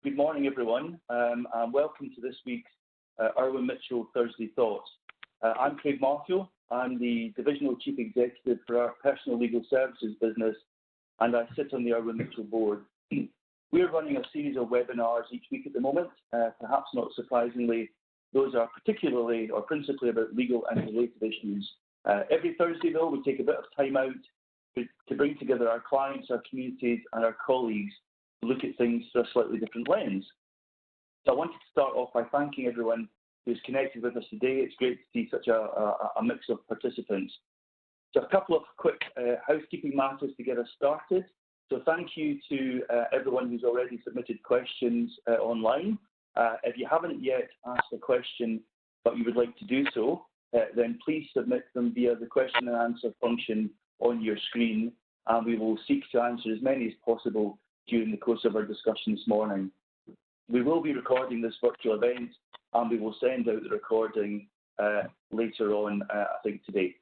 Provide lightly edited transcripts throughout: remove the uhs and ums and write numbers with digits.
Good morning, everyone, and welcome to this week's Irwin Mitchell Thursday Thoughts. I'm Craig Marfield. I'm the Divisional Chief Executive for our Personal Legal Services business, and I sit on the Irwin Mitchell board. We're running a series of webinars each week at the moment. Perhaps not surprisingly, those are particularly or principally about legal and related issues. Every Thursday, though, we take a bit of time out to bring together our clients, our communities, and our colleagues to look at things through a slightly different lens. So I wanted to start off by thanking everyone who's connected with us today. It's great to see such a mix of participants. So a couple of quick housekeeping matters to get us started. So thank you to everyone who's already submitted questions online. If you haven't yet asked a question but you would like to do so, then please submit them via the question and answer function on your screen, and we will seek to answer as many as possible during the course of our discussion this morning. We will be recording this virtual event, and we will send out the recording later on, I think today.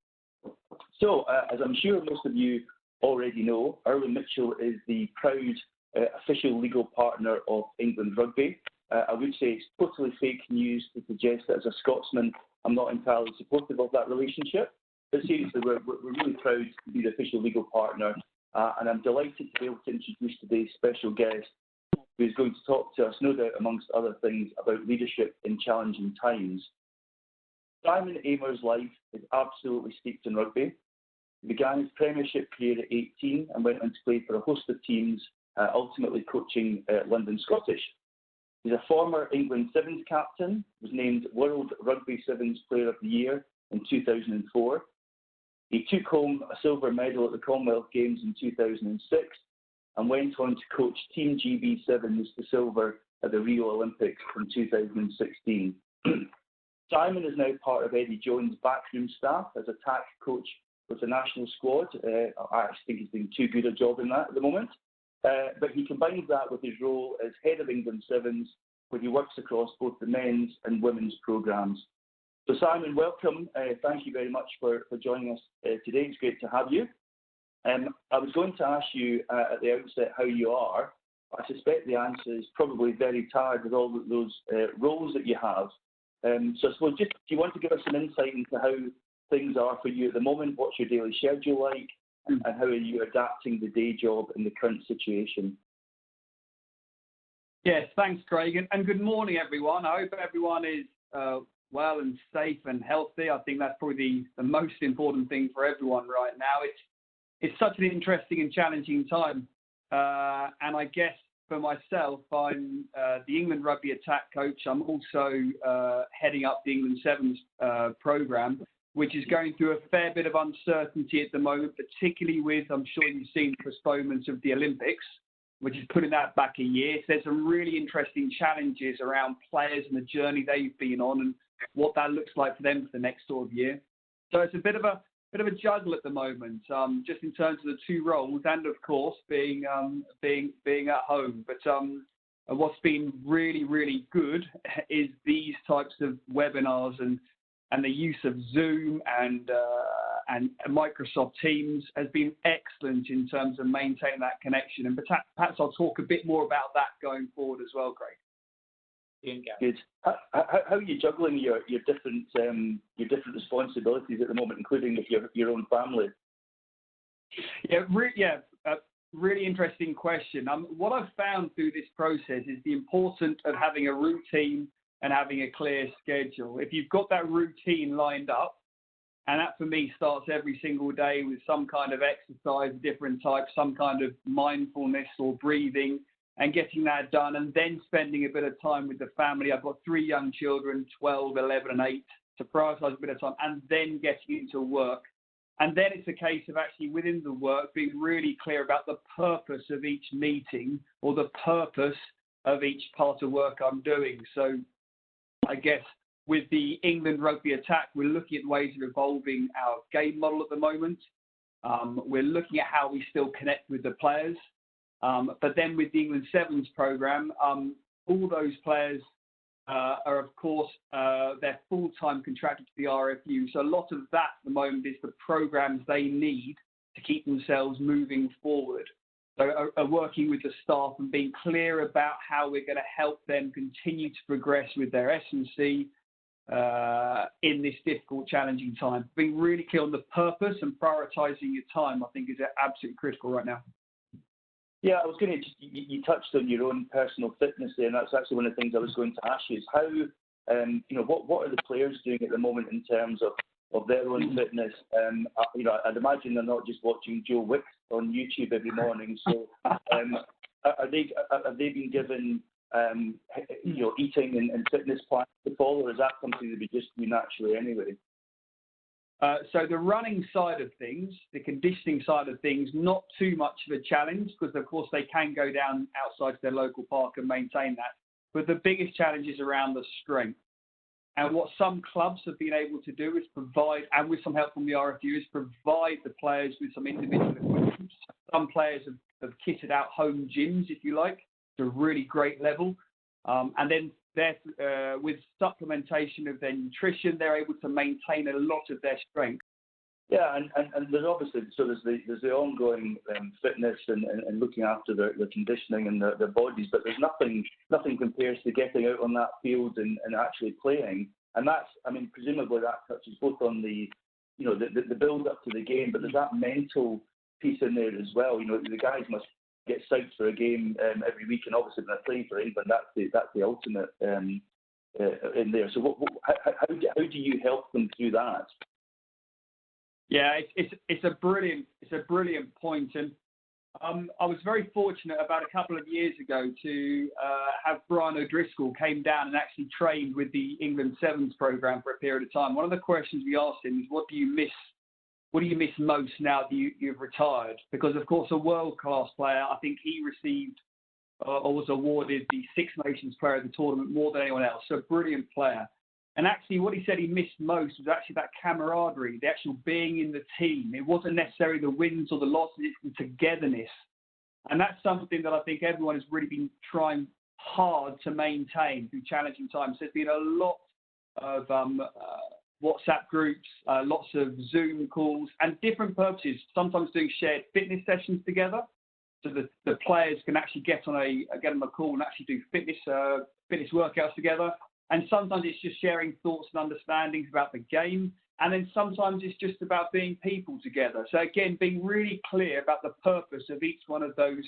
So, as I'm sure most of you already know, Irwin Mitchell is the proud official legal partner of England Rugby. I would say it's totally fake news to suggest that as a Scotsman, I'm not entirely supportive of that relationship. But seriously, we're really proud to be the official legal partner, and I'm delighted to be able to introduce today's special guest, who is going to talk to us, no doubt, amongst other things, about leadership in challenging times. Simon Amor's life is absolutely steeped in rugby. He began his premiership career at 18 and went on to play for a host of teams, ultimately coaching London Scottish. He's a former England Sevens captain, was named World Rugby Sevens Player of the Year in 2004. He took home a silver medal at the Commonwealth Games in 2006 and went on to coach Team GB Sevens to silver at the Rio Olympics in 2016. Simon is now part of Eddie Jones' backroom staff as attack coach with the national squad. I think he's doing too good a job in that at the moment. But he combines that with his role as head of England Sevens, where he works across both the men's and women's programmes. So Simon, welcome. Thank you very much for joining us today. It's great to have you. I was going to ask you at the outset how you are. I suspect the answer is probably very tired with all those roles that you have. So I suppose just, do you want to give us some insight into how things are for you at the moment? What's your daily schedule like? And how are you adapting the day job in the current situation? Yes, thanks, Craig. And good morning, everyone. I hope everyone is well and safe and healthy. I think that's probably the most important thing for everyone right now. It's such an interesting and challenging time. And I guess for myself, I'm the England Rugby Attack Coach. I'm also heading up the England Sevens programme, which is going through a fair bit of uncertainty at the moment, particularly with, I'm sure you've seen, postponements of the Olympics, which is putting that back a year. So there's some really interesting challenges around players and the journey they've been on and what that looks like for them for the next sort of year. So it's a bit of a juggle at the moment, just in terms of the two roles, and of course being at home. But what's been really, really good is these types of webinars and the use of Zoom and Microsoft Teams has been excellent in terms of maintaining that connection. And perhaps I'll talk a bit more about that going forward as well, Craig. Good. How are you juggling your different responsibilities at the moment, including with your own family? Really interesting question. What I've found through this process is the importance of having a routine and having a clear schedule. If you've got that routine lined up, and that for me starts every single day with some kind of exercise, different types, some kind of mindfulness or breathing, and getting that done, and then spending a bit of time with the family. I've got 3 young children, 12, 11 and 8, to prioritise a bit of time, and then getting into work. And then it's a case of actually within the work being really clear about the purpose of each meeting or the purpose of each part of work I'm doing. So I guess with the England Rugby Attack, we're looking at ways of evolving our game model at the moment. We're looking at how we still connect with the players. But then with the England Sevens programme, all those players are, of course, they're full-time contracted to the RFU. So a lot of that at the moment is the programmes they need to keep themselves moving forward. So working with the staff and being clear about how we're going to help them continue to progress with their S&C in this difficult, challenging time. Being really clear on the purpose and prioritising your time, I think, is absolutely critical right now. Yeah, I was going to. You touched on your own personal fitness there, and that's actually one of the things I was going to ask you: is how, what are the players doing at the moment in terms of their own fitness? I'd imagine they're not just watching Joe Wicks on YouTube every morning. So, are they being given eating and fitness plans to follow, or is that something that we just do naturally anyway? So the running side of things, the conditioning side of things, not too much of a challenge because, of course, they can go down outside to their local park and maintain that. But the biggest challenge is around the strength. And what some clubs have been able to do is provide, and with some help from the RFU, is provide the players with some individual equipment. Some players have kitted out home gyms, if you like, to a really great level. And then with supplementation of their nutrition, they're able to maintain a lot of their strength. Yeah, and there's obviously there's the ongoing fitness and looking after their conditioning and their bodies, but there's nothing compares to getting out on that field and actually playing. And that's, presumably that touches both on the build up to the game, but there's that mental piece in there as well. The guys must get psyched for a game every week, and obviously when they're playing for England, that's the ultimate in there. So how do you help them through that? Yeah, it's a brilliant point, and I was very fortunate about a couple of years ago to have Brian O'Driscoll came down and actually trained with the England Sevens program for a period of time. One of the questions we asked him is, what do you miss most now that you've retired? Because, of course, a world-class player, I think he received or was awarded the Six Nations Player of the tournament more than anyone else. So a brilliant player. And actually what he said he missed most was actually that camaraderie, the actual being in the team. It wasn't necessarily the wins or the losses, it's the togetherness. And that's something that I think everyone has really been trying hard to maintain through challenging times. There's been a lot of WhatsApp groups, lots of Zoom calls, and different purposes, sometimes doing shared fitness sessions together. So the players can actually get on a call and actually do fitness workouts together. And sometimes it's just sharing thoughts and understandings about the game. And then sometimes it's just about being people together. So again, being really clear about the purpose of each one of those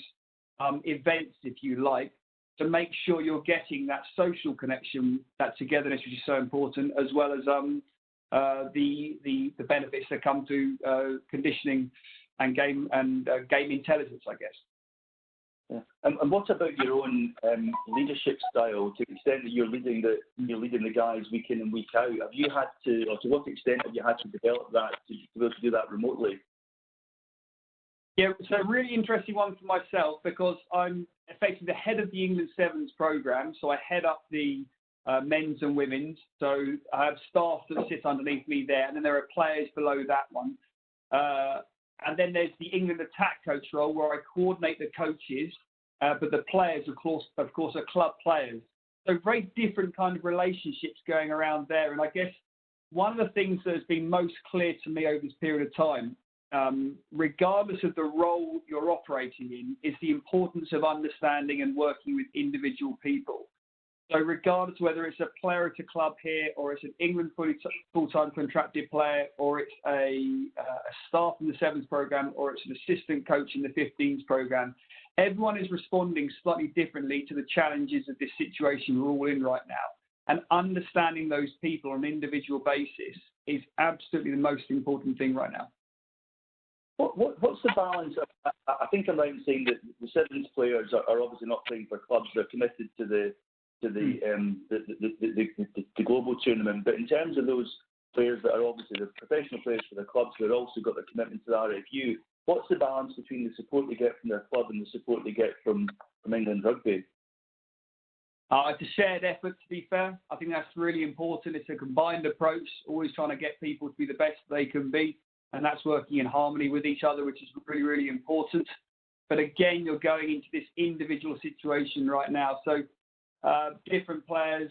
events, if you like, to make sure you're getting that social connection, that togetherness, which is so important, as well as the benefits that come to conditioning and game intelligence, I guess. Yeah. And what about your own leadership style? To the extent that you're leading the guys week in and week out, have you had to, or to what extent have you had to develop that to be able to do that remotely? Yeah, it's a really interesting one for myself because I'm effectively the head of the England Sevens program, so I head up the men's and women's. So I have staff that sit underneath me there, and then there are players below that one. And then there's the England Attack Coach role where I coordinate the coaches, but the players, of course, are club players. So very different kind of relationships going around there. And I guess one of the things that has been most clear to me over this period of time, regardless of the role you're operating in, is the importance of understanding and working with individual people. So regardless of whether it's a player at a club here, or it's an England full-time contracted player, or it's a staff in the Sevens program, or it's an assistant coach in the 15s program, everyone is responding slightly differently to the challenges of this situation we're all in right now. And understanding those people on an individual basis is absolutely the most important thing right now. What's the balance? I think I'm right in saying that the Sevens players are obviously not playing for clubs; they're committed to the global tournament. But in terms of those players that are obviously the professional players for their clubs, who've also got the commitment to the RFU, what's the balance between the support they get from their club and the support they get from England Rugby? It's a shared effort, to be fair. I think that's really important. It's a combined approach, always trying to get people to be the best they can be. And that's working in harmony with each other, which is really, really important. But again, you're going into this individual situation right now. So different players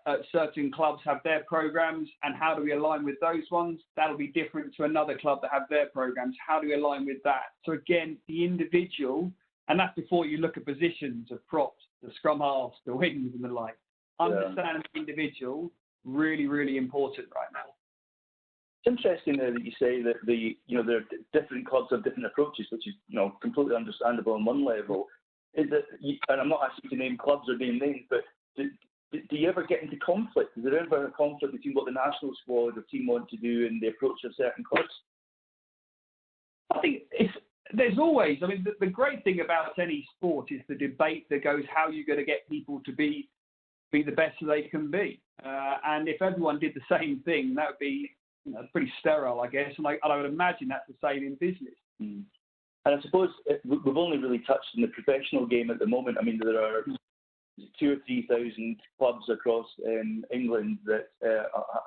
at certain clubs have their programs, and how do we align with those ones? That'll be different to another club that have their programs. How do we align with that? So again, the individual, and that's before you look at positions of props, the scrum halves, the wings and the like. Understanding the individual, really, really important right now. It's interesting there that you say that there are different clubs have different approaches, which is completely understandable on one level. Is it, and I'm not asking you to name clubs or name names, but do you ever get into conflict? Is there ever a conflict between what the national squad or team want to do and the approach of certain clubs? I think there's always, I mean, the great thing about any sport is the debate that goes how you're going to get people to be the best that they can be. And if everyone did the same thing, that would be pretty sterile, I guess. And I would imagine that's the same in business. Mm. And I suppose we've only really touched on the professional game at the moment. I mean, there are 2,000 or 3,000 clubs across England that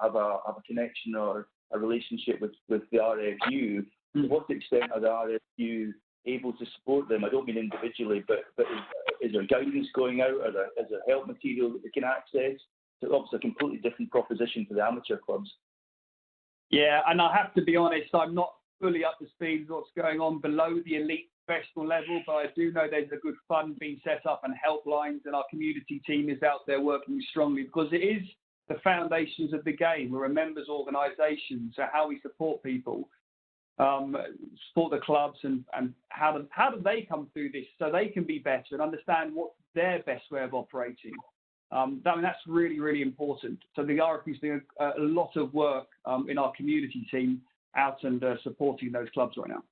have a connection or a relationship with the RFU. To what extent are the RFU able to support them? I don't mean individually, but is there guidance going out? Is there help material that they can access? It's obviously a completely different proposition for the amateur clubs. Yeah, and I have to be honest, I'm not fully up to speed with what's going on below the elite professional level, but I do know there's a good fund being set up and helplines, and our community team is out there working strongly because it is the foundations of the game. We're a members organisation, so how we support people, support the clubs, and how do they come through this so they can be better and understand what's their best way of operating. That's really, really important. So the RFU is doing a lot of work in our community team out and supporting those clubs right now.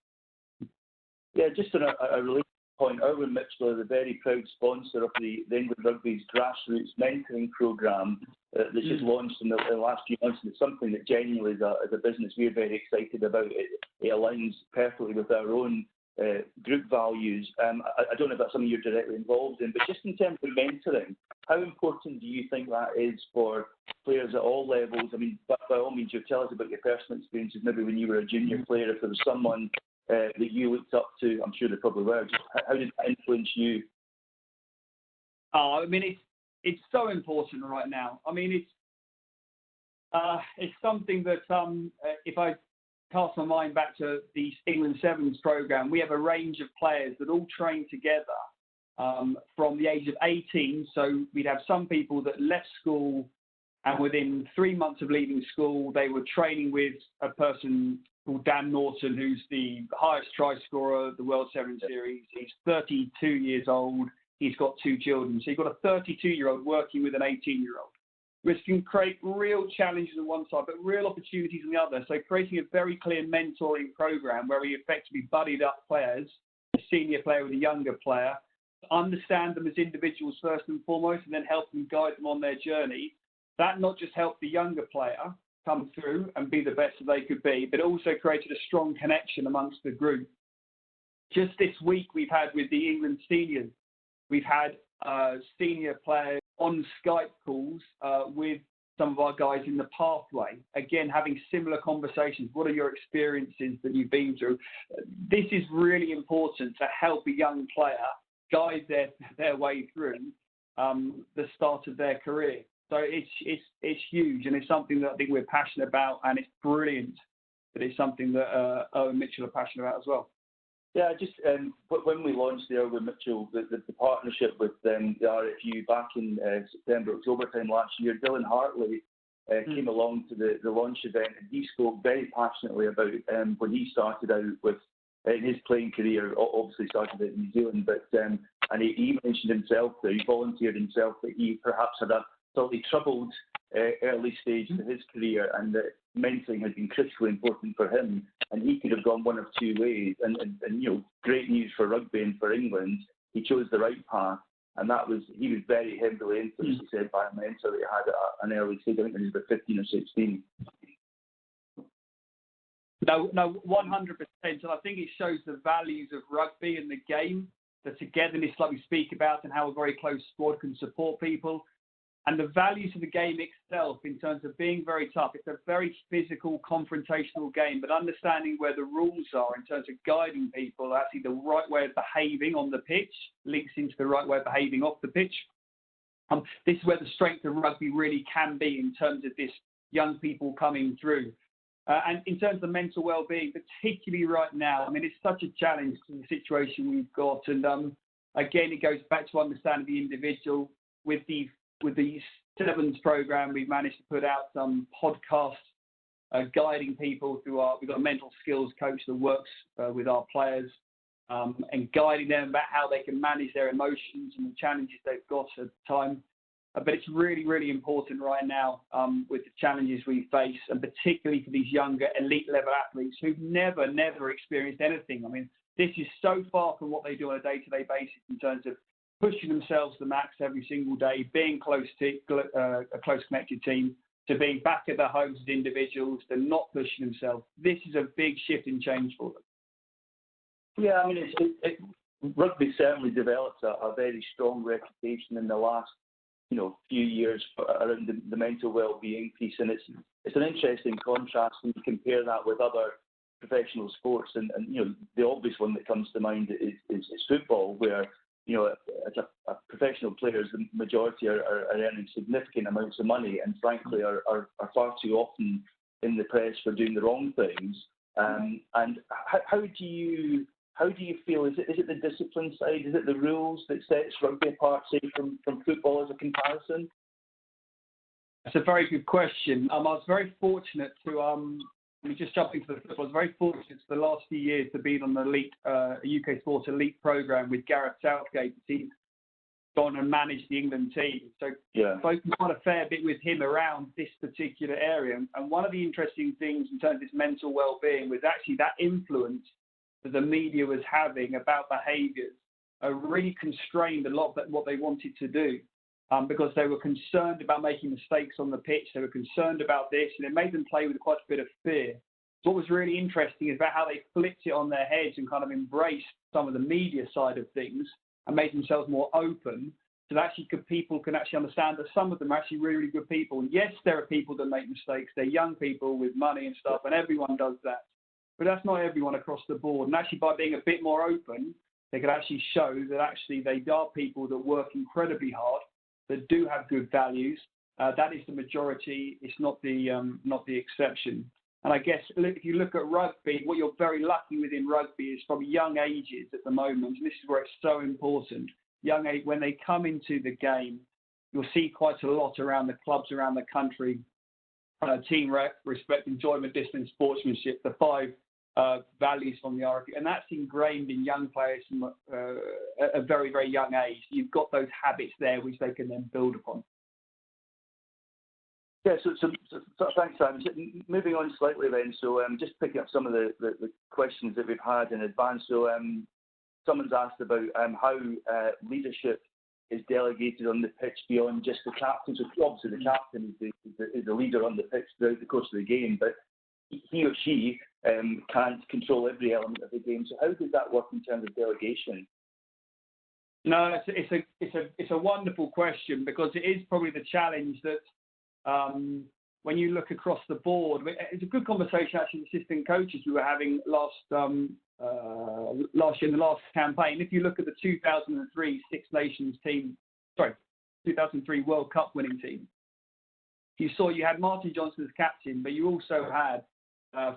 Yeah, just on a related point, Irwin Mitchell is a very proud sponsor of the England Rugby's grassroots mentoring programme that's just launched in the last few months, and it's something that genuinely as a business we're very excited about. It aligns perfectly with our own group values. I don't know if that's something you're directly involved in, but just in terms of mentoring, how important do you think that is for players at all levels? I mean, by all means, you tell us about your personal experiences, maybe when you were a junior player, if there was someone that you looked up to. I'm sure there probably were. Just how did that influence you? I mean, it's so important right now. I mean, it's something that if I cast my mind back to the England Sevens programme, we have a range of players that all train together from the age of 18. So we'd have some people that left school, and within 3 months of leaving school, they were training with a person called Dan Norton, who's the highest try scorer of the World Sevens Series. He's 32 years old. He's got 2 children. So you've got a 32-year-old working with an 18-year-old, which can create real challenges on one side, but real opportunities on the other. So creating a very clear mentoring program where we effectively buddied up players, a senior player with a younger player, understand them as individuals first and foremost, and then help them, guide them on their journey. That not just helped the younger player come through and be the best that they could be, but also created a strong connection amongst the group. Just this week, we've had with the England seniors, we've had senior players on Skype calls with some of our guys in the pathway, again, having similar conversations. What are your experiences that you've been through? This is really important to help a young player guide their way through the start of their career. So it's huge, and it's something that I think we're passionate about, and it's brilliant that it's something that Owen Mitchell are passionate about as well. Yeah, just when we launched the Irwin Mitchell, the partnership with the RFU back in September, October time last year, Dylan Hartley came along to the launch event, and he spoke very passionately about when he started out with in his playing career. Obviously started out in New Zealand, but and he mentioned himself that he volunteered himself that he perhaps had a slightly troubled early stage to his career, and that mentoring had been critically important for him, and he could have gone one of two ways. And great news for rugby and for England. He chose the right path, and he was very heavily influenced, he said, by a mentor that he had at an early stage. I think when he was about 15 or 16. No, 100%. And I think it shows the values of rugby and the game, the togetherness like we speak about, and how a very close squad can support people. And the values of the game itself in terms of being very tough. It's a very physical, confrontational game, but understanding where the rules are in terms of guiding people, actually the right way of behaving on the pitch links into the right way of behaving off the pitch. This is where the strength of rugby really can be in terms of this young people coming through. And in terms of mental well-being, particularly right now, I mean, it's such a challenge to the situation we've got. And again, it goes back to understanding the individual. With the Sevens program, we've managed to put out some podcasts guiding people through we've got a mental skills coach that works with our players and guiding them about how they can manage their emotions and the challenges they've got at the time. But it's really, really important right now with the challenges we face, and particularly for these younger elite level athletes who've never experienced anything. I mean, this is so far from what they do on a day-to-day basis in terms of pushing themselves to the max every single day, being close to a close connected team, to being back at their homes as individuals, to not pushing themselves. This is a big shift in change for them. Yeah, I mean, rugby certainly developed a very strong reputation in the last few years around the mental well-being piece, and it's an interesting contrast when you compare that with other professional sports, and the obvious one that comes to mind is football, where as a professional players, the majority are earning significant amounts of money, and frankly are far too often in the press for doing the wrong things. And how do you feel? Is it the discipline side? Is it the rules that sets rugby apart, say, from football as a comparison? That's a very good question. I was very fortunate to let me just jump into the football. I was very fortunate for the last few years to be on the elite UK Sports Elite program with Gareth Southgate. He's gone and managed the England team. So I've spoken quite a fair bit with him around this particular area. And one of the interesting things in terms of his mental well-being was actually that influence that the media was having about behaviours really constrained a lot of what they wanted to do because they were concerned about making mistakes on the pitch. They were concerned about this, and it made them play with quite a bit of fear. What was really interesting is about how they flipped it on their heads and kind of embraced some of the media side of things and made themselves more open so that actually people can actually understand that some of them are actually really, really good people. And yes, there are people that make mistakes. They're young people with money and stuff, and everyone does that. But that's not everyone across the board. And actually by being a bit more open, they could actually show that actually they are people that work incredibly hard, that do have good values. That is the majority. It's not the exception. And I guess if you look at rugby, what you're very lucky with in rugby is from young ages at the moment, and this is where it's so important, young age, when they come into the game, you'll see quite a lot around the clubs around the country, team respect, enjoyment, discipline, sportsmanship, the 5 values from the RFU, and that's ingrained in young players from a very, very young age. You've got those habits there which they can then build upon. Yeah, so thanks, Simon. So, moving on slightly then, so just picking up some of the questions that we've had in advance. So someone's asked about how leadership is delegated on the pitch beyond just the captain. So obviously the captain is the leader on the pitch throughout the course of the game, but he or she can't control every element of the game. So how does that work in terms of delegation? No, it's a wonderful question, because it is probably the challenge that when you look across the board, it's a good conversation actually with assistant coaches we were having last year in the last campaign. If you look at the 2003 Six Nations team, 2003 World Cup winning team, you saw you had Martin Johnson as captain, but you also had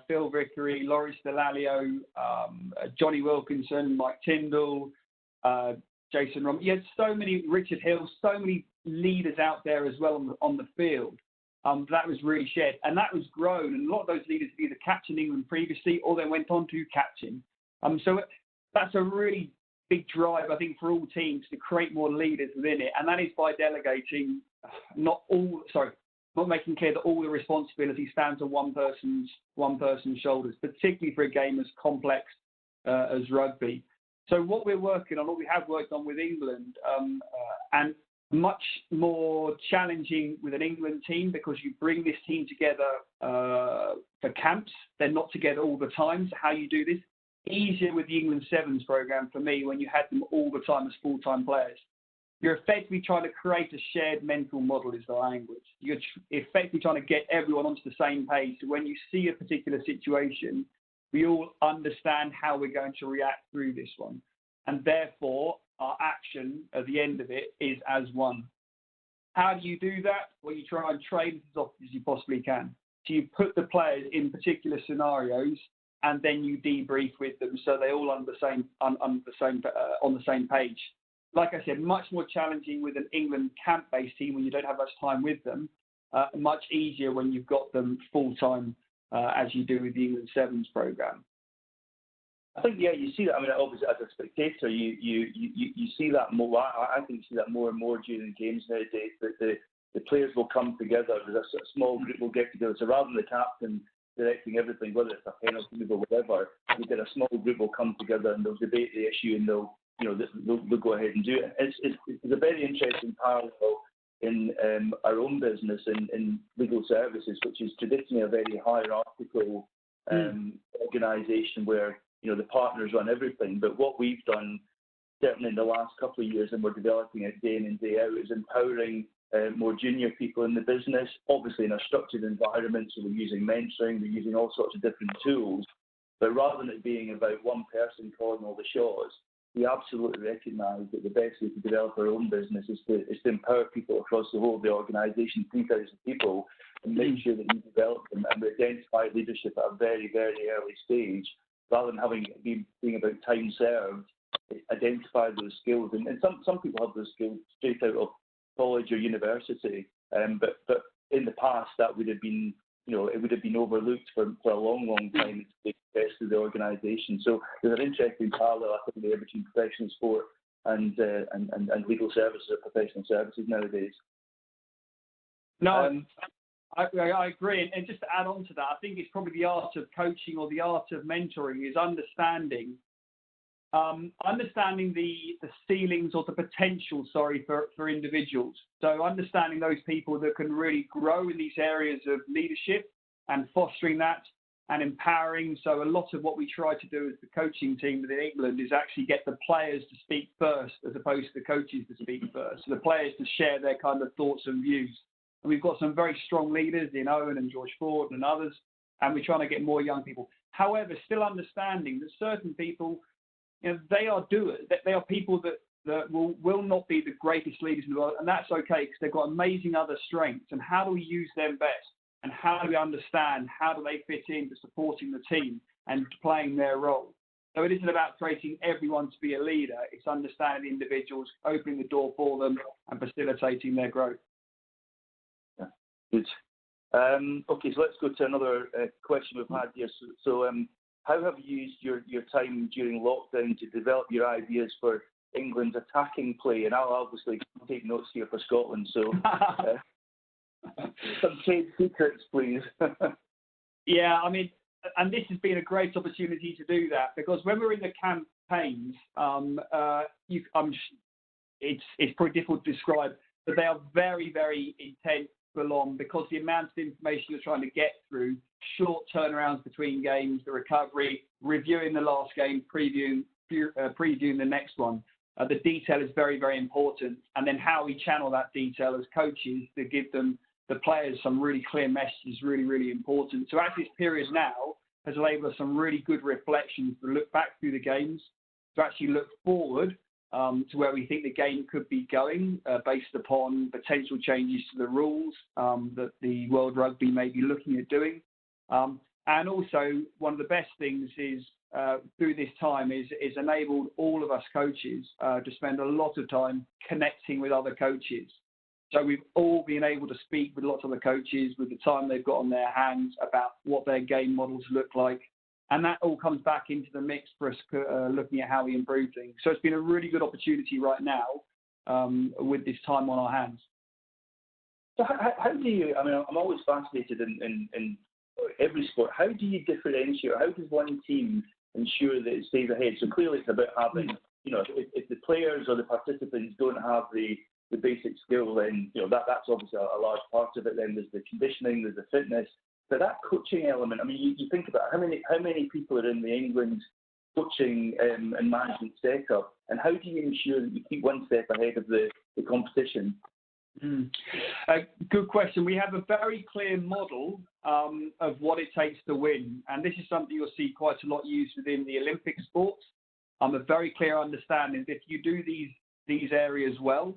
Phil Vickery, Laurie Stelalio, Johnny Wilkinson, Mike Tyndall, Jason Rom. You had so many, Richard Hill, so many leaders out there as well on the field. That was really shared, and that was grown. And a lot of those leaders had either captained England previously or they went on to captain. So that's a really big drive, I think, for all teams to create more leaders within it, and that is by delegating, not making clear that all the responsibility stands on one person's shoulders, particularly for a game as complex as rugby. So what we're working on, what we have worked on with England, and much more challenging with an England team, because you bring this team together for camps. They're not together all the time. So how you do this? Easier with the England Sevens program for me, when you had them all the time as full-time players. You're effectively trying to create a shared mental model is the language. You're effectively trying to get everyone onto the same page. So when you see a particular situation, we all understand how we're going to react through this one. And therefore, our action at the end of it is as one. How do you do that? Well, you try and train as often as you possibly can. So you put the players in particular scenarios, and then you debrief with them so they all on the same page. Like I said, much more challenging with an England camp-based team when you don't have much time with them. Much easier when you've got them full-time, as you do with the England Sevens program. I think, yeah, you see that. I mean, obviously, as a spectator, you see that more. I think you see that more and more during games nowadays. That the players will come together. There's a small group will get together. So rather than the captain directing everything, whether it's a penalty or whatever, you get a small group will come together and they'll debate the issue and they'll go ahead and do it. It's a very interesting parallel in our own business in legal services, which is traditionally a very hierarchical organisation where the partners run everything. But what we've done, certainly in the last couple of years, and we're developing it day in and day out, is empowering more junior people in the business, obviously in a structured environment. So we're using mentoring, we're using all sorts of different tools. But rather than it being about one person calling all the shots, we absolutely recognise that the best way to develop our own business is to empower people across the whole of the organisation, 3,000 people, and make sure that we develop them and we identify leadership at a very, very early stage, rather than being about time served. Identify those skills, and some people have those skills straight out of college or university, but in the past that would have been it would have been overlooked for a long time to take the best of the organisation. So there's an interesting parallel, I think, there between professional sport and legal services or professional services nowadays. No, I agree. And just to add on to that, I think it's probably the art of coaching or the art of mentoring is understanding the ceilings or the potential, for individuals. So understanding those people that can really grow in these areas of leadership and fostering that and empowering. So a lot of what we try to do as the coaching team within England is actually get the players to speak first as opposed to the coaches to speak first. So the players to share their kind of thoughts and views. And we've got some very strong leaders in Owen and George Ford and others, and we're trying to get more young people. However, still understanding that certain people, they are doers. They are people that will not be the greatest leaders in the world, and that's okay because they've got amazing other strengths. And how do we use them best? And how do we understand how do they fit into supporting the team and playing their role? So it isn't about creating everyone to be a leader. It's understanding the individuals, opening the door for them, and facilitating their growth. Yeah, good. Okay, so let's go to another question we've had here. So how have you used your time during lockdown to develop your ideas for England's attacking play? And I'll obviously take notes here for Scotland, so some trade secrets, please. Yeah, I mean, and this has been a great opportunity to do that because when we're in the campaigns, it's pretty difficult to describe, but they are very, very intense, full on, because the amount of information you're trying to get through, short turnarounds between games, the recovery, reviewing the last game, previewing the next one. The detail is very, very important, and then how we channel that detail as coaches to give the players some really clear messages, really, really important. So actually this period now has enabled us some really good reflections to look back through the games, to actually look forward to where we think the game could be going based upon potential changes to the rules that the World Rugby may be looking at doing. And also, one of the best things is through this time is enabled all of us coaches to spend a lot of time connecting with other coaches. So we've all been able to speak with lots of other coaches with the time they've got on their hands about what their game models look like. And that all comes back into the mix for us looking at how we improve things. So it's been a really good opportunity right now with this time on our hands. So how do you, I mean, I'm always fascinated in every sport. How do you differentiate? How does one team ensure that it stays ahead? So clearly it's about having, if the players or the participants don't have the basic skill, then, that's obviously a large part of it. Then there's the conditioning, there's the fitness. But that coaching element, I mean, you think about how many people are in the England coaching and management setup, and how do you ensure that you keep one step ahead of the competition? Good question. We have a very clear model of what it takes to win, and this is something you'll see quite a lot used within the Olympic sports. A very clear understanding that if you do these areas well,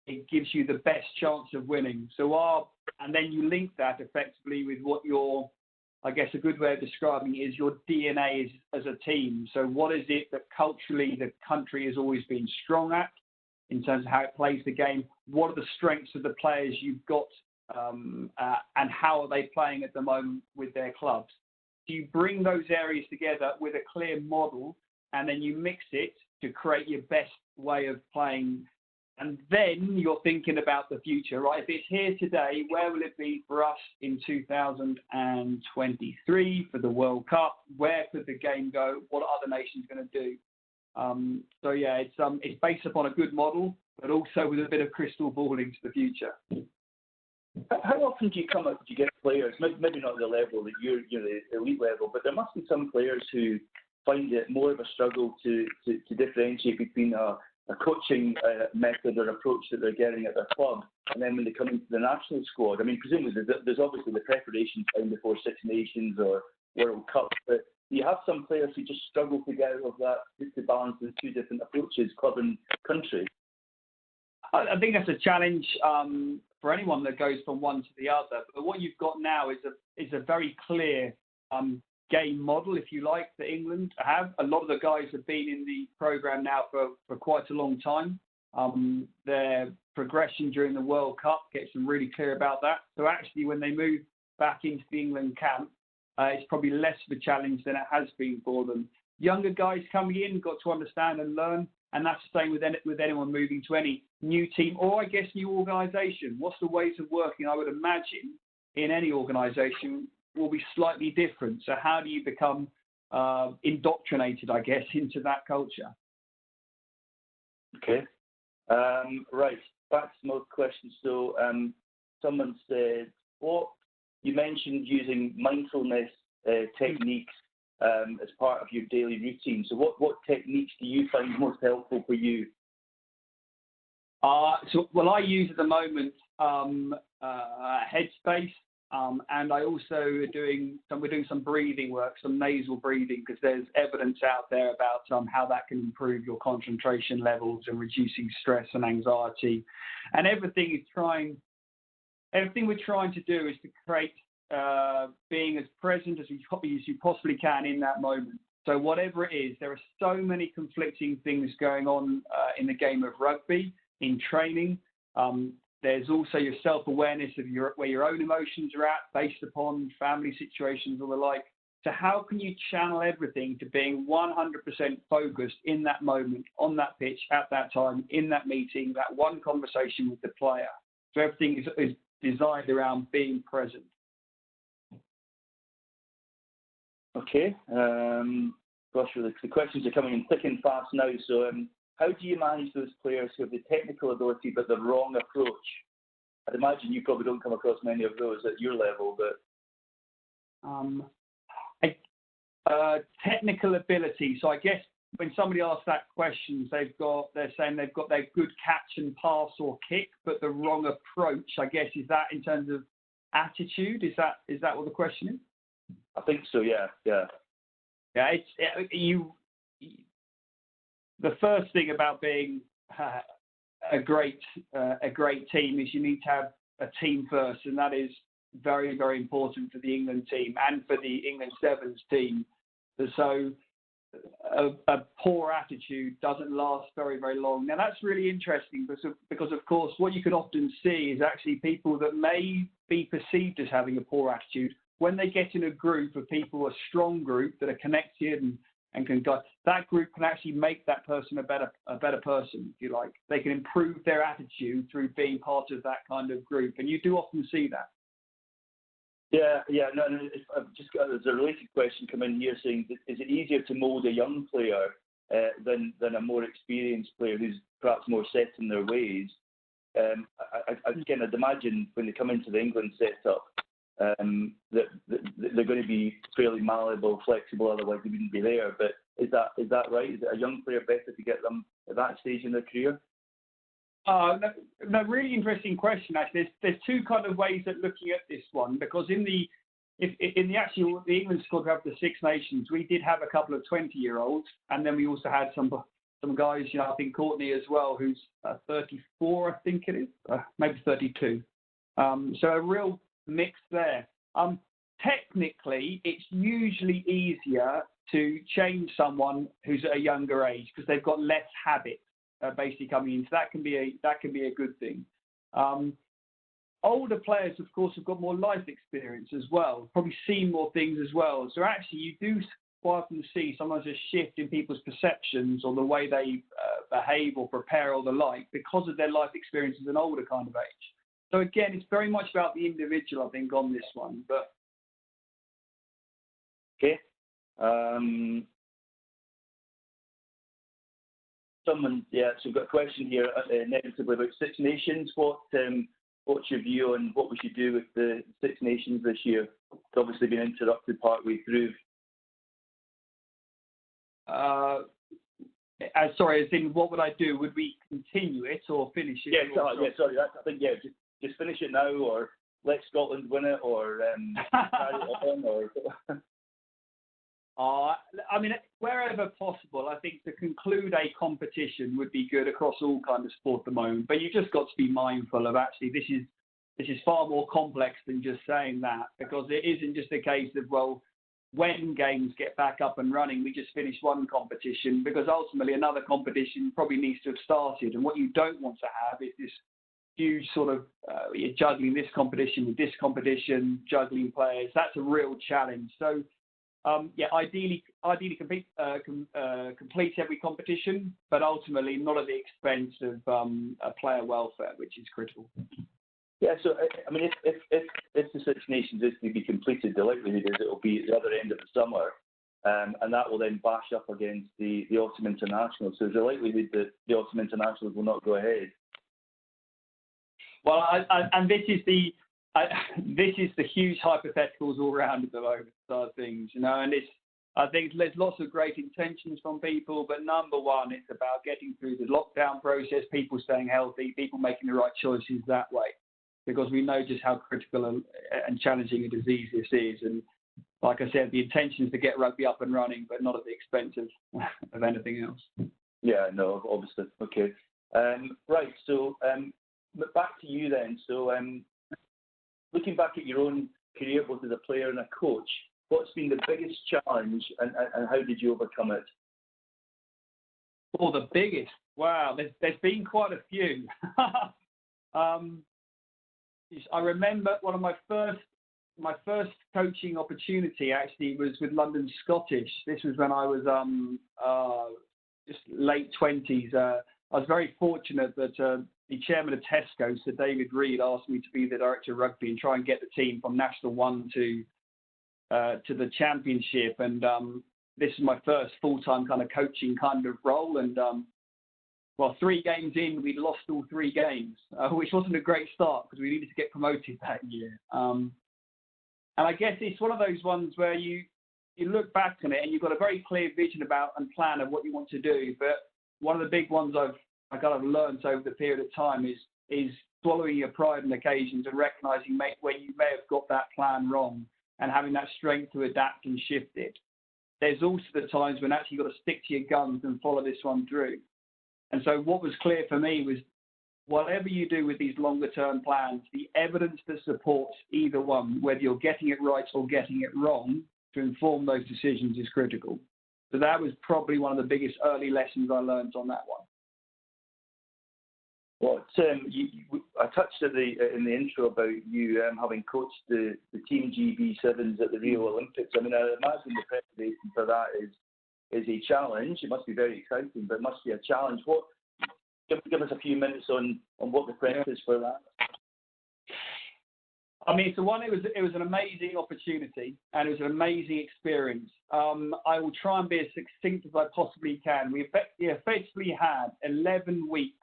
it gives you the best chance of winning. And then you link that effectively with what I guess a good way of describing it is your DNA is as a team. So what is it that culturally the country has always been strong at in terms of how it plays the game? What are the strengths of the players you've got, and how are they playing at the moment with their clubs? So you bring those areas together with a clear model, and then you mix it to create your best way of playing. And then you're thinking about the future, right? If it's here today, where will it be for us in 2023 for the World Cup? Where could the game go? What are other nations going to do? So yeah, it's based upon a good model, but also with a bit of crystal balling to the future. How often do you get players, maybe not at the level that you're the elite level, but there must be some players who find it more of a struggle to differentiate between a coaching method or approach that they're getting at their club, and then when they come into the national squad. I mean, presumably there's obviously the preparation time before Six Nations or World Cup, but you have some players who just struggle to get out of that, to balance the two different approaches, club and country. I think that's a challenge for anyone that goes from one to the other. But what you've got now is a very clear game model, if you like, that England have. A lot of the guys have been in the program now for quite a long time. Their progression during the World Cup gets them really clear about that. So actually, when they move back into the England camp, it's probably less of a challenge than it has been for them. Younger guys coming in got to understand and learn, and that's the same with anyone moving to any new team or, I guess, new organisation. What's the ways of working? I would imagine in any organisation will be slightly different. So how do you become indoctrinated, I guess, into that culture? Okay. Right. Back to more questions. So someone said, you mentioned using mindfulness techniques as part of your daily routine. So what techniques do you find most helpful for you? I use at the moment Headspace, and I also we're doing some breathing work, some nasal breathing, because there's evidence out there about how that can improve your concentration levels and reducing stress and anxiety. And everything we're trying to do is to create being as present as you possibly can in that moment. So whatever it is, there are so many conflicting things going on in the game of rugby, in training. There's also your self-awareness of where your own emotions are at based upon family situations or the like. So how can you channel everything to being 100% focused in that moment, on that pitch, at that time, in that meeting, that one conversation with the player? So everything is designed around being present. Okay. Gosh, the questions are coming in thick and fast now. So how do you manage those players who have the technical ability but the wrong approach? I'd imagine you probably don't come across many of those at your level, but... technical ability. So I guess when somebody asks that question, they're saying they've got their good catch and pass or kick, but the wrong approach. I guess, is that in terms of attitude? Is that what the question is? I think so. Yeah. Yeah. The first thing about being a great team is you need to have a team first, and that is very, very important for the England team and for the England Sevens team. So a poor attitude doesn't last very, very long. Now, that's really interesting because, of course, what you can often see is actually people that may be perceived as having a poor attitude, when they get in a group of people, a strong group that are connected and can go, that group can actually make that person a better person, if you like. They can improve their attitude through being part of that kind of group, and you do often see that. Yeah. No, I've just got there's a related question come in here saying, is it easier to mould a young player than a more experienced player who's perhaps more set in their ways? I'd imagine when they come into the England setup, that they're going to be fairly malleable, flexible, otherwise they wouldn't be there. But is that right? Is it a young player better to get them at that stage in their career? No, really interesting question. Actually, there's two kind of ways of looking at this one, because in the England squad we have the Six Nations, we did have a couple of 20-year-olds, and then we also had some some guys, I think Courtney as well, who's 34, I think it is, maybe 32. So a real mix there. Technically, it's usually easier to change someone who's at a younger age because they've got less habit basically coming in. So that can be a good thing. Older players, of course, have got more life experience as well, probably seen more things as well. So actually, you do quite often see sometimes a shift in people's perceptions or the way they behave or prepare or the like because of their life experience as an older kind of age. So again, it's very much about the individual, I think, on this one. But okay. So we've got a question here negatively about Six Nations. What's your view on what we should do with the Six Nations this year? It's obviously been interrupted partway through. Sorry, as in what would I do? Would we continue it or finish it? Sorry. I think just finish it now, or let Scotland win it, or carry it on, or. I mean, wherever possible, I think to conclude a competition would be good across all kinds of sport at the moment. But you've just got to be mindful of actually this is far more complex than just saying that, because it isn't just a case of, well, when games get back up and running, we just finish one competition, because ultimately another competition probably needs to have started. And what you don't want to have is this huge sort of you're juggling this competition with this competition, juggling players. That's a real challenge. So. Ideally complete every competition, but ultimately not at the expense of player welfare, which is critical. Yeah, so I mean, if the Six Nations is to be completed, the likelihood is it will be at the other end of the summer, and that will then bash up against the Autumn Internationals. So there's a likelihood that the Autumn Internationals will not go ahead. Well, this is the huge hypotheticals all around at the moment side of things, and I think there's lots of great intentions from people, but number one, it's about getting through the lockdown process, people staying healthy, people making the right choices that way, because we know just how critical and challenging a disease this is. And like I said, the intention is to get rugby up and running, but not at the expense of anything else. Yeah, no, obviously. Okay. Right, so back to you then. So looking back at your own career, both as a player and a coach, what's been the biggest challenge, and how did you overcome it? Oh, the biggest? Wow, there's been quite a few. I remember one of my first coaching opportunity actually was with London Scottish. This was when I was just late 20s. I was very fortunate that the chairman of Tesco, Sir David Reed, asked me to be the director of rugby and try and get the team from National 1 to the Championship. And this is my first full-time kind of coaching kind of role. And 3 games in, we'd lost all 3 games, which wasn't a great start because we needed to get promoted that year. And I guess it's one of those ones where you look back on it and you've got a very clear vision about and plan of what you want to do. But one of the big ones I kind of learned over the period of time is swallowing your pride and occasions and recognizing when you may have got that plan wrong and having that strength to adapt and shift it. There's also the times when actually you've got to stick to your guns and follow this one through. And so what was clear for me was whatever you do with these longer term plans, the evidence that supports either one, whether you're getting it right or getting it wrong, to inform those decisions is critical. So that was probably one of the biggest early lessons I learned on that one. Well, I touched in the intro about you having coached the Team GB7s at the Rio Olympics. I mean, I imagine the preparation for that is a challenge. It must be very exciting, but it must be a challenge. Give us a few minutes on what the prep is for that. I mean, so it was an amazing opportunity and it was an amazing experience. I will try and be as succinct as I possibly can. We effectively had 11 weeks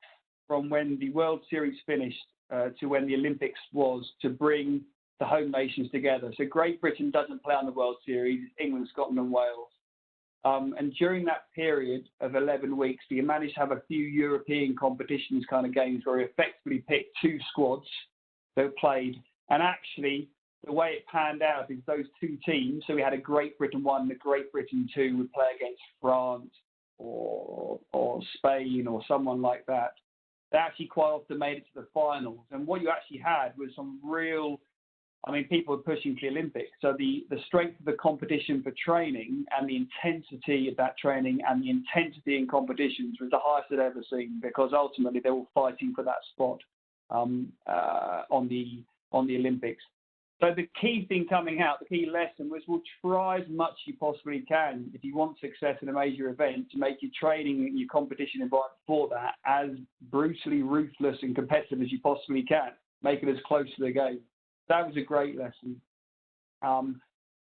from when the World Series finished to when the Olympics was to bring the home nations together. So Great Britain doesn't play on the World Series, England, Scotland and Wales. And during that period of 11 weeks, we managed to have a few European competitions kind of games where we effectively picked 2 squads that played. And actually, the way it panned out is those 2 teams, so we had a Great Britain 1 and a Great Britain 2, would play against France, or Spain or someone like that, they actually quite often made it to the finals. And what you actually had was some real, people were pushing to the Olympics. So the strength of the competition for training and the intensity of that training and the intensity in competitions was the highest I'd ever seen, because ultimately they were fighting for that spot on the Olympics. So the key thing coming out, the key lesson was, we'll try as much as you possibly can, if you want success in a major event, to make your training and your competition environment for that as brutally ruthless and competitive as you possibly can. Make it as close to the game. That was a great lesson.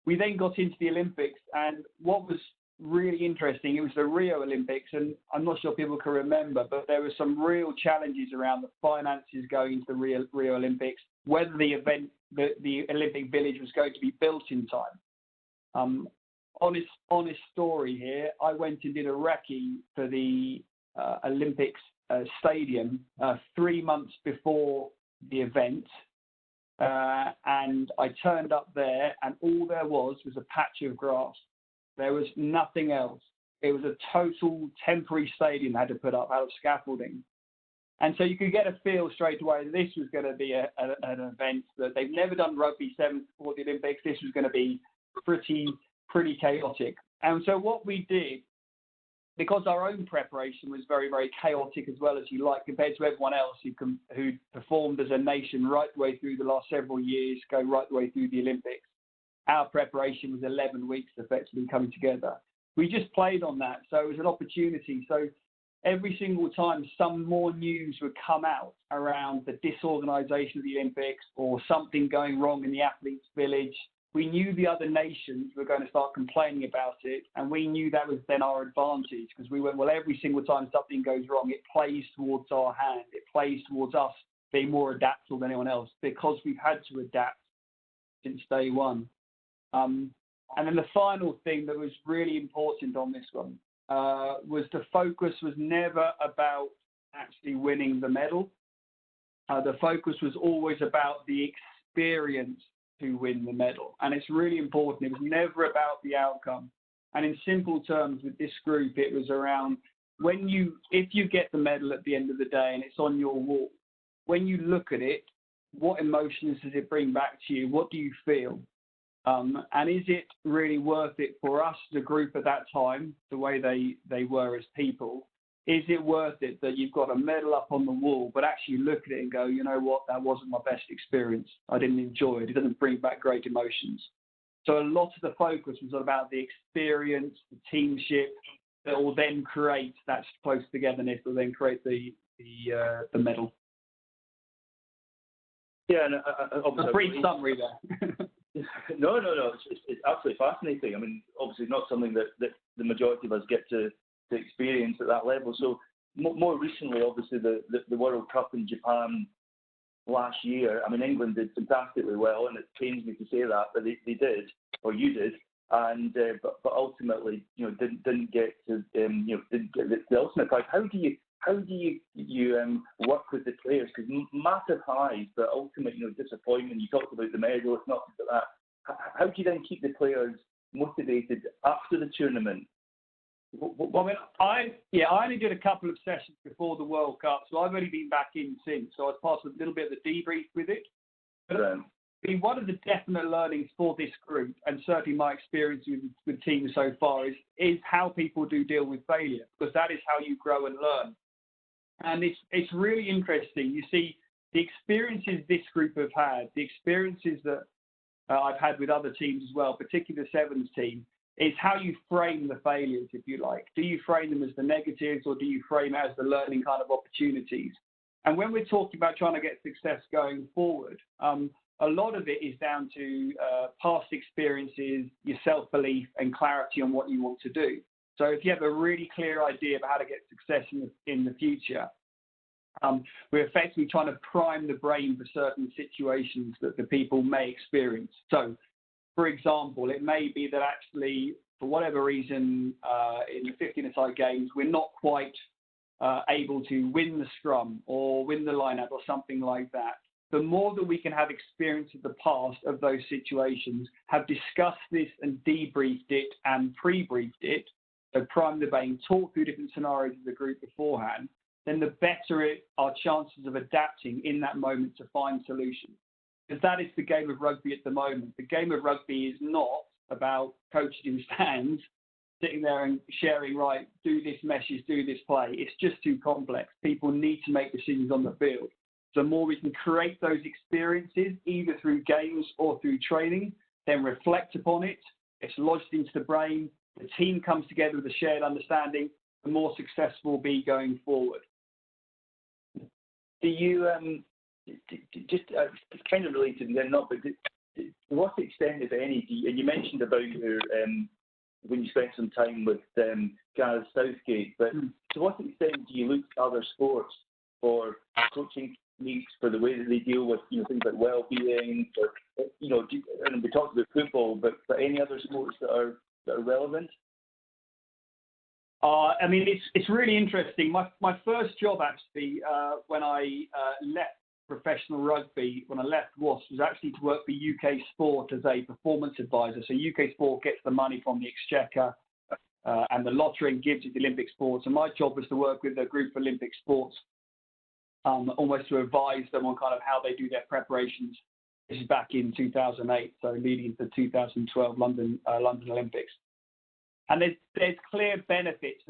We then got into the Olympics, and what was really interesting, it was the Rio Olympics, and I'm not sure people can remember, but there were some real challenges around the finances going into the Rio Olympics, whether the event, the Olympic Village, was going to be built in time. Honest story here, I went and did a recce for the Olympics stadium 3 months before the event, and I turned up there, and all there was a patch of grass. There was nothing else. It was a total temporary stadium they had to put up out of scaffolding. And so you could get a feel straight away that this was going to be an event that they've never done rugby sevens before the Olympics. This was going to be pretty chaotic. And so what we did, because our own preparation was very, very chaotic as well, as you like, compared to everyone else who performed as a nation right the way through the last several years, go right the way through the Olympics. Our preparation was 11 weeks effectively coming together. We just played on that. So it was an opportunity. So every single time some more news would come out around the disorganisation of the Olympics or something going wrong in the athletes' village, we knew the other nations were going to start complaining about it, and we knew that was then our advantage, because we went, well, every single time something goes wrong, it plays towards our hand. It plays towards us being more adaptable than anyone else, because we've had to adapt since day one. And then the final thing that was really important on this one was the focus was never about actually winning the medal. The focus was always about the experience to win the medal. And it's really important. It was never about the outcome. And in simple terms with this group, it was around if you get the medal at the end of the day and it's on your wall, when you look at it, what emotions does it bring back to you? What do you feel? And is it really worth it for us, the group at that time, the way they were as people? Is it worth it that you've got a medal up on the wall, but actually look at it and go, you know what, that wasn't my best experience. I didn't enjoy it. It doesn't bring back great emotions. So a lot of the focus was about the experience, the teamship, that will then create that close togetherness, that will then create the medal. Yeah, and a brief summary there. No. It's absolutely fascinating. I mean, obviously not something that the majority of us get to experience at that level. So more recently, obviously, the World Cup in Japan last year, I mean, England did fantastically well, and it pains me to say that, but they did, or you did, and but ultimately, didn't get to didn't get the ultimate prize. How do you work with the players? Because massive highs, but ultimate disappointment. You talked about the medal. It's not just that. How do you then keep the players motivated after the tournament? Well, I only did a couple of sessions before the World Cup, so I've only been back in since. So I was part of a little bit of the debrief with it. But one of the definite learnings for this group, and certainly my experience with teams so far, is how people do deal with failure, because that is how you grow and learn. And it's really interesting. You see, the experiences this group have had, the experiences that I've had with other teams as well, particularly the Sevens team, is how you frame the failures, if you like. Do you frame them as the negatives, or do you frame it as the learning kind of opportunities? And when we're talking about trying to get success going forward, a lot of it is down to past experiences, your self-belief, and clarity on what you want to do. So if you have a really clear idea of how to get success in the future, we're effectively trying to prime the brain for certain situations that the people may experience. So, for example, it may be that actually, for whatever reason, in the 15-a-side games, we're not quite able to win the scrum or win the line-out or something like that. The more that we can have experience of the past of those situations, have discussed this and debriefed it and pre-briefed it, so prime the brain, talk through different scenarios as a group beforehand, then the better our chances of adapting in that moment to find solutions. Because that is the game of rugby at the moment. The game of rugby is not about coaches in stands sitting there and sharing, right, do this message, do this play. It's just too complex. People need to make decisions on the field. So the more we can create those experiences, either through games or through training, then reflect upon it, it's lodged into the brain, the team comes together with a shared understanding, the more successful we'll be going forward. Do you, it's kind of related and not, but to what extent, if any, and you mentioned about your, when you spent some time with Gareth Southgate, but to what extent do you look to other sports for coaching techniques, for the way that they deal with, things like well-being, or, and we talked about football, but any other sports that are relevant? I mean, it's really interesting. My first job, actually, when I left professional rugby, when I left WASP, was actually to work for UK Sport as a performance advisor. So UK Sport gets the money from the Exchequer and the lottery and gives it to Olympic Sports. And my job was to work with a group of Olympic Sports, almost to advise them on kind of how they do their preparations. This is back in 2008, so leading into the 2012 London Olympics. And there's clear benefits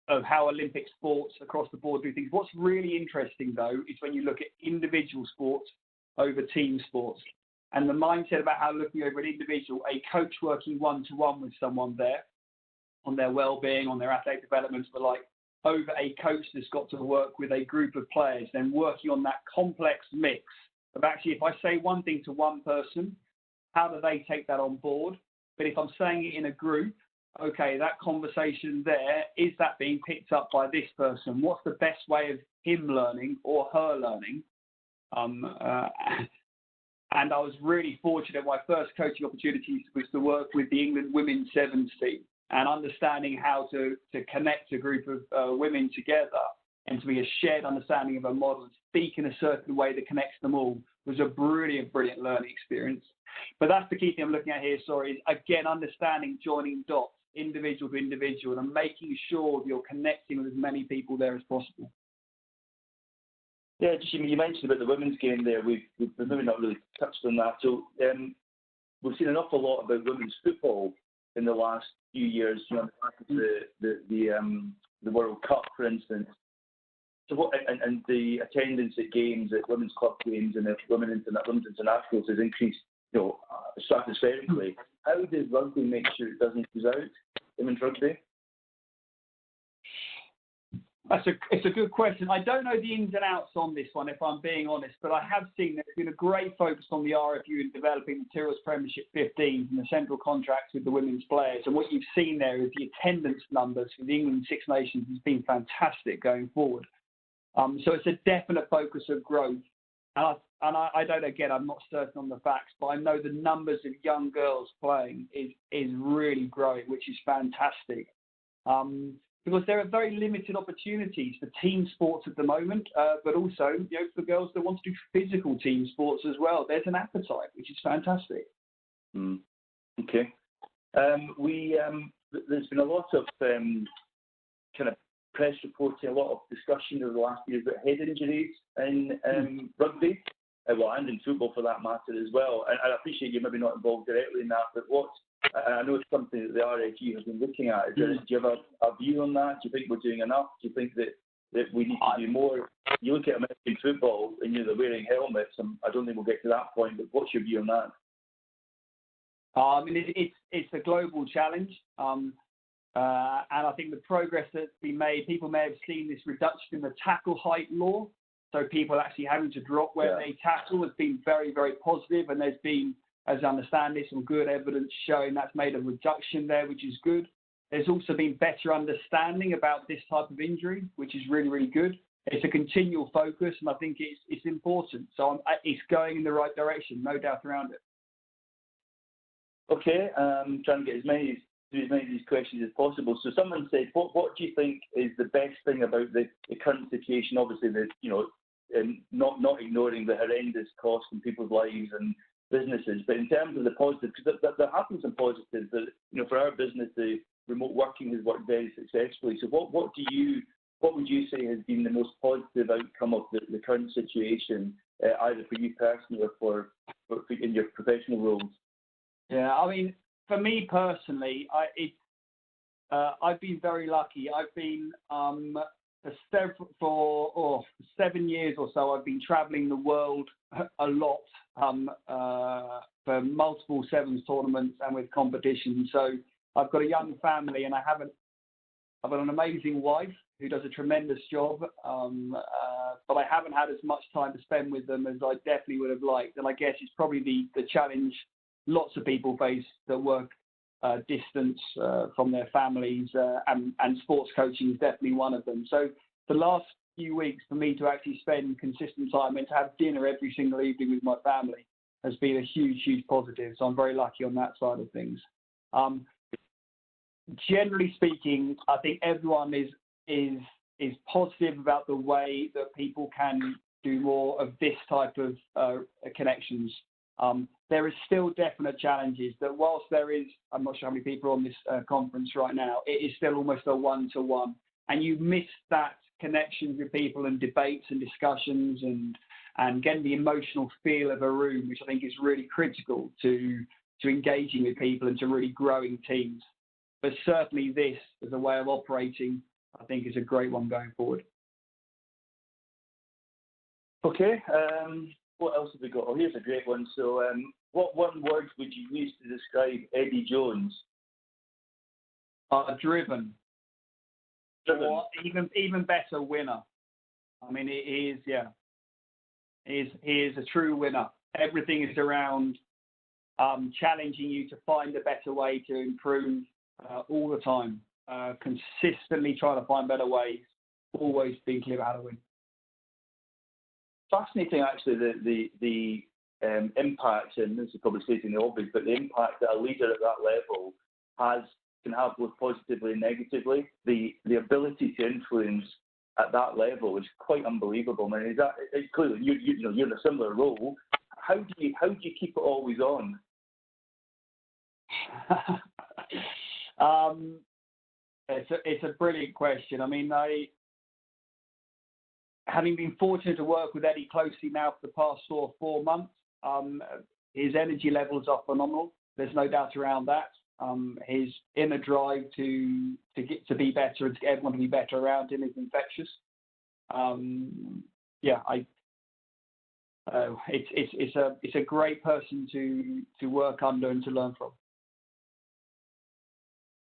of how Olympic sports across the board do things. What's really interesting, though, is when you look at individual sports over team sports. And the mindset about how looking over an individual, a coach working one-to-one with someone there on their well-being, on their athletic development, but like over a coach that's got to work with a group of players, then working on that complex mix of actually, if I say one thing to one person, how do they take that on board? But if I'm saying it in a group, okay, that conversation there, is that being picked up by this person? What's the best way of him learning or her learning? And I was really fortunate. My first coaching opportunities was to work with the England Women's Sevens team and understanding how to connect a group of women together and to be a shared understanding of a model, speak in a certain way that connects them all was a brilliant learning experience. But that's the key thing I'm looking at here, is again, understanding joining dots, individual to individual, and making sure you're connecting with as many people there as possible. Yeah, you mentioned about the women's game there. We've maybe not really touched on that. So we've seen an awful lot about women's football in the last few years, on the back of the World Cup, for instance. So what, and the attendance at games, at women's club games, and women's internationals has increased, stratospherically. How does rugby make sure it doesn't lose out, women's rugby? It's a good question. I don't know the ins and outs on this one, if I'm being honest, but I have seen there's been a great focus on the RFU in developing materials Premiership 15 and the central contracts with the women's players. And what you've seen there is the attendance numbers for the England Six Nations has been fantastic going forward. So it's a definite focus of growth. And I don't, again, I'm not certain on the facts, but I know the numbers of young girls playing is really growing, which is fantastic. Because there are very limited opportunities for team sports at the moment, but also, for girls that want to do physical team sports as well. There's an appetite, which is fantastic. Okay. There's been a lot of kind of press reporting, a lot of discussion over the last year about head injuries in rugby, and in football for that matter as well. And I appreciate you're maybe not involved directly in that, but I know it's something that the RFU has been looking at. Do you have a view on that? Do you think we're doing enough? Do you think that we need to do more? You look at American football and they're wearing helmets, and I don't think we'll get to that point, but what's your view on that? I mean, it's a global challenge. And I think the progress that's been made, people may have seen this reduction in the tackle height law. So people actually having to drop where they tackle has been very, very positive. And there's been, as I understand it, some good evidence showing that's made a reduction there, which is good. There's also been better understanding about this type of injury, which is really, really good. It's a continual focus, and I think it's important. So it's going in the right direction, no doubt around it. Okay, I'm trying to get as many of these questions as possible. So someone said, what do you think is the best thing about the current situation? Obviously, not ignoring the horrendous cost in people's lives and businesses, but in terms of the positive, because there have been some positives. That, for our business, the remote working has worked very successfully. So what would you say has been the most positive outcome of the current situation, either for you personally or for in your professional roles? Yeah, I mean, for me personally, I've been very lucky. I've been for 7 years or so. I've been travelling the world a lot for multiple sevens tournaments and with competitions. So I've got a young family, and I've got an amazing wife who does a tremendous job. But I haven't had as much time to spend with them as I definitely would have liked. And I guess it's probably the challenge lots of people face that work distance from their families, and sports coaching is definitely one of them. So the last few weeks for me to actually spend consistent time and to have dinner every single evening with my family has been a huge, huge positive. So I'm very lucky on that side of things. Generally speaking, I think everyone is positive about the way that people can do more of this type of connections. There is still definite challenges that whilst there is, I'm not sure how many people are on this conference right now, it is still almost a one-to-one. And you miss that connection with people and debates and discussions and getting the emotional feel of a room, which I think is really critical to engaging with people and to really growing teams. But certainly this as a way of operating, I think, is a great one going forward. Okay. What else have we got? Oh, here's a great one. So what one word would you use to describe Eddie Jones? Driven. Or even better, winner. I mean, he is a true winner. Everything is around challenging you to find a better way to improve all the time. Consistently trying to find better ways. Always being clear about how to win. Fascinating, actually, the impact, and this is probably stating the obvious, but the impact that a leader at that level can have both positively and negatively. The ability to influence at that level is quite unbelievable. I mean, it's clearly you're in a similar role. How do you keep it always on? It's a brilliant question. I mean, having been fortunate to work with Eddie closely now for the past 4 months, his energy levels are phenomenal. There's no doubt around that. His inner drive to get to be better and to get everyone to be better around him is infectious. It's a great person to work under and to learn from.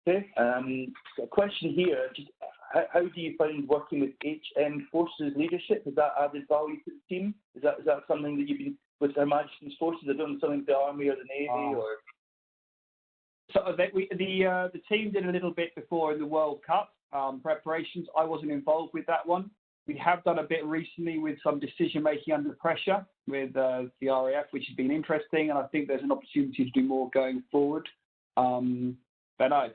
Okay. A question here. Just how do you find working with HM Forces leadership? Has that added value to the team? Is that something that you've been with Her Majesty's Forces? Are doing something with the Army or the Navy or? So the team did a little bit before in the World Cup preparations. I wasn't involved with that one. We have done a bit recently with some decision making under pressure with the RAF, which has been interesting, and I think there's an opportunity to do more going forward. But no,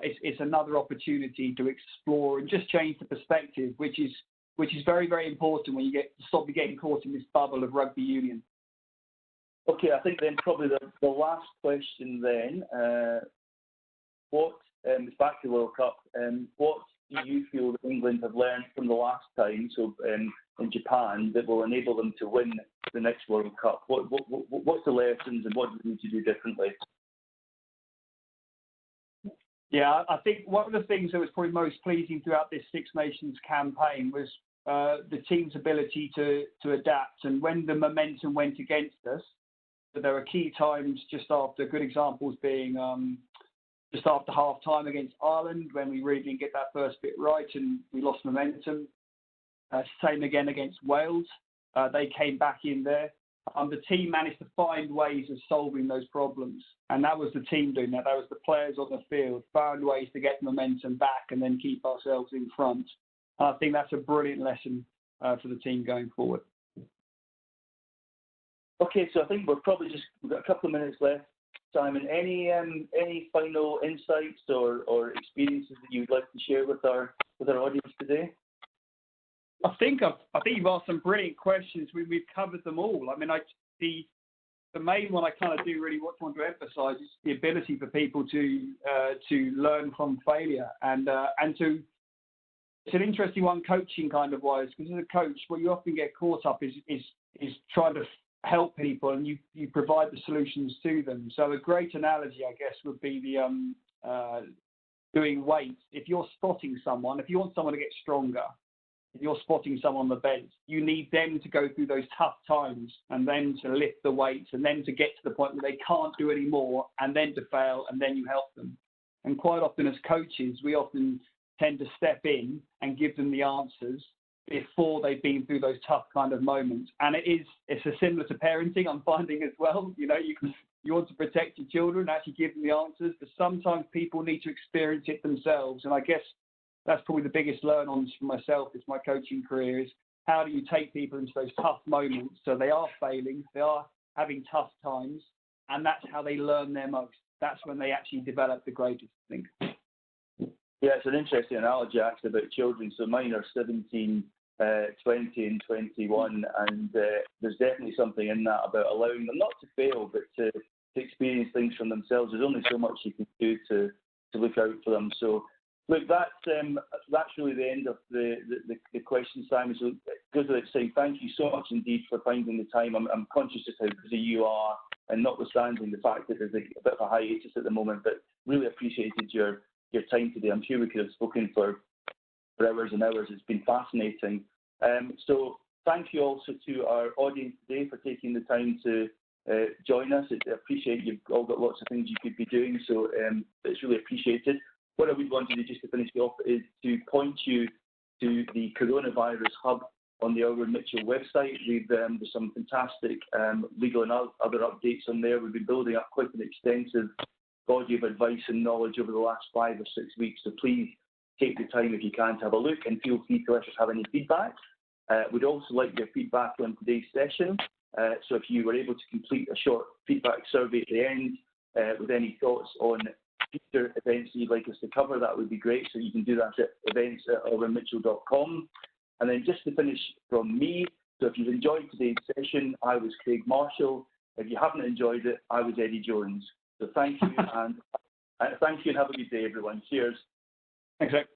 it's another opportunity to explore and just change the perspective, which is very, very important when you stop getting caught in this bubble of rugby union. Okay, I think then probably the last question then, it's back to the World Cup, what do you feel that England have learned from the last time, so in Japan, that will enable them to win the next World Cup? What's the lessons and what do they need to do differently? Yeah, I think one of the things that was probably most pleasing throughout this Six Nations campaign was the team's ability to adapt. And when the momentum went against us, there were key times just after, good examples being just after half-time against Ireland, when we really didn't get that first bit right and we lost momentum. Same again against Wales. They came back in there. The team managed to find ways of solving those problems. And that was the team doing that. That was the players on the field, found ways to get momentum back and then keep ourselves in front. I think that's a brilliant lesson for the team going forward. Okay, so I think we've got a couple of minutes left. Simon, any final insights or experiences that you'd like to share with our audience today? I think you've asked some brilliant questions. We've covered them all. I mean, the main one I kind of do really want to emphasise is the ability for people to learn from failure and to. It's an interesting one, coaching kind of wise, because as a coach, what you often get caught up is trying to help people, and you provide the solutions to them. So a great analogy, I guess, would be the doing weights. If you're spotting someone, if you want someone to get stronger, if you're spotting someone on the bench, you need them to go through those tough times and then to lift the weights and then to get to the point where they can't do any more and then to fail and then you help them. And quite often as coaches, we often tend to step in and give them the answers before they've been through those tough kind of moments. And it's a similar to parenting, I'm finding as well. You know, you want to protect your children, actually give them the answers, but sometimes people need to experience it themselves. And I guess that's probably the biggest learn-ons for myself is my coaching career is how do you take people into those tough moments so they are failing, they are having tough times, and that's how they learn their most. That's when they actually develop the greatest, I think. Yeah, it's an interesting analogy actually about children. So mine are 17, 20 and 21, and there's definitely something in that about allowing them not to fail, but to experience things from themselves. There's only so much you can do to look out for them. So, look, that's really the end of the question, Simon. So it goes without saying, thank you so much indeed for finding the time. I'm conscious of how busy you are, and notwithstanding the fact that there's a bit of a hiatus at the moment, but really appreciated your time today. I'm sure we could have spoken for hours and hours. It's been fascinating. So thank you also to our audience today for taking the time to join us. I appreciate you've all got lots of things you could be doing, so it's really appreciated. What I would want to do just to finish off is to point you to the Coronavirus Hub on the Irwin Mitchell website. There's some fantastic legal and other updates on there. We've been building up quite an extensive body of advice and knowledge over the last 5 or 6 weeks, so please take the time if you can to have a look and feel free to let us have any feedback. We'd also like your feedback on today's session, so if you were able to complete a short feedback survey at the end with any thoughts on future events that you'd like us to cover, that would be great. So you can do that at events@irwinmitchell.com. And then just to finish from me, so if you've enjoyed today's session, I was Craig Marshall. If you haven't enjoyed it, I was Eddie Jones. So thank you, and have a good day, everyone. Cheers. Thanks, Rick.